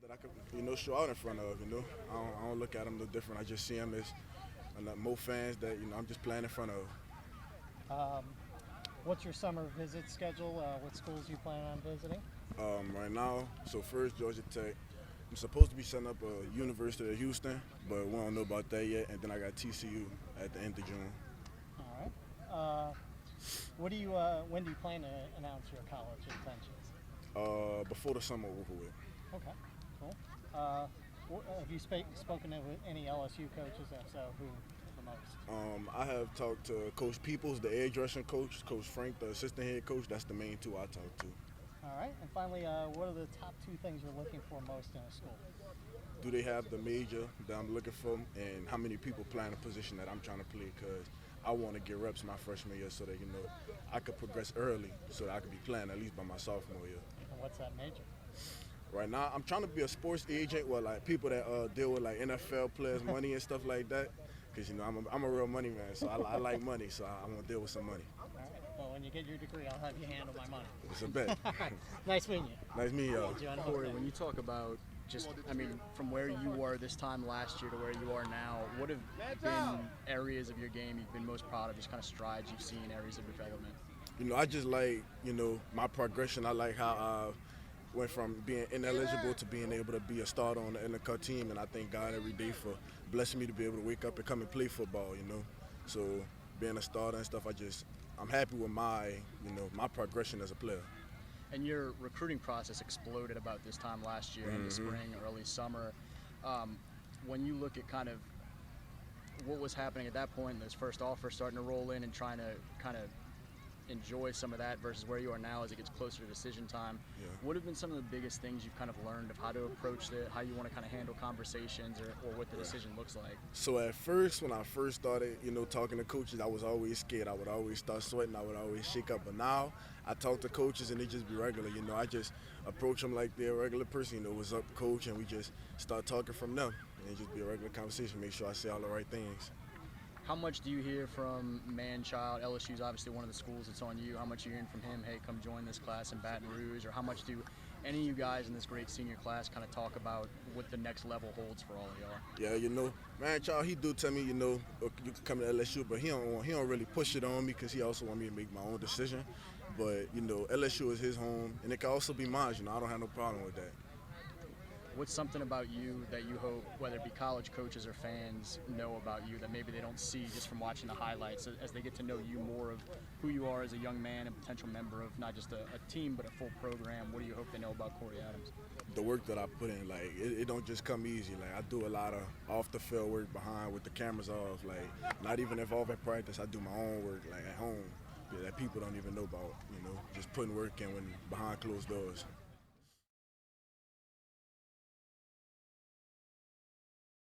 that I could, show out in front of. I don't look at them no different. I just see them as more fans that I'm just playing in front of. What's your summer visit schedule? What schools you plan on visiting? Right now, so first Georgia Tech. I'm supposed to be setting up a University of Houston, but we don't know about that yet. And then I got TCU at the end of June. All right. When do you plan to announce your college intentions? Before the summer over with. Okay, cool. Have you spoken to any LSU coaches? If so, who the most? I have talked to Coach Peoples, the edge rushing coach, Coach Frank, the assistant head coach. That's the main two I talked to. All right. And finally, what are the top two things you're looking for most in a school? Do they have the major that I'm looking for, and how many people playing the position that I'm trying to play? Because I want to get reps my freshman year so that I could progress early, so that I could be playing at least by my sophomore year. And what's that major? Right now, I'm trying to be a sports agent with like people that deal with like NFL players' money and stuff like that. Because I'm a real money man, so I like money, so I want to deal with some money. All right. Well, when you get your degree, I'll have you handle my money. It's a bet. Nice meeting you. Nice meeting y'all. Corey, when you talk about from where you were this time last year to where you are now, what have been areas of your game you've been most proud of, just kind of strides you've seen, areas of development? I just like, my progression. I like how I went from being ineligible to being able to be a starter on the NFL team, and I thank God every day for blessing me to be able to wake up and come and play football, So being a starter and stuff, I'm happy with my progression as a player. And your recruiting process exploded about this time last year, in the spring, early summer. When you look at kind of what was happening at that point, those first offers starting to roll in and trying to kind of enjoy some of that versus where you are now as it gets closer to decision time, what have been some of the biggest things you've kind of learned of how to approach it, how you want to kind of handle conversations or what the decision looks like? So at first, when I first started, talking to coaches, I was always scared. I would always start sweating. I would always shake up. But now I talk to coaches and they just be regular. I just approach them like they're a regular person. What's up, coach? And we just start talking from them. And it just be a regular conversation. Make sure I say all the right things. How much do you hear from man-child? LSU's obviously one of the schools that's on you. How much are you hearing from him? Hey, come join this class in Baton Rouge. Or how much do any of you guys in this great senior class kind of talk about what the next level holds for all of y'all? Yeah, man-child, he do tell me, you can come to LSU, but he don't really push it on me because he also want me to make my own decision. But, LSU is his home, and it can also be mine. I don't have no problem with that. What's something about you that you hope, whether it be college coaches or fans, know about you that maybe they don't see just from watching the highlights as they get to know you more of who you are as a young man and potential member of not just a team but a full program? What do you hope they know about Corey Adams? The work that I put in, it don't just come easy. I do a lot of off-the-field work behind with the cameras off. Not even involved in practice, I do my own work, at home, that people don't even know about, just putting work in when behind closed doors.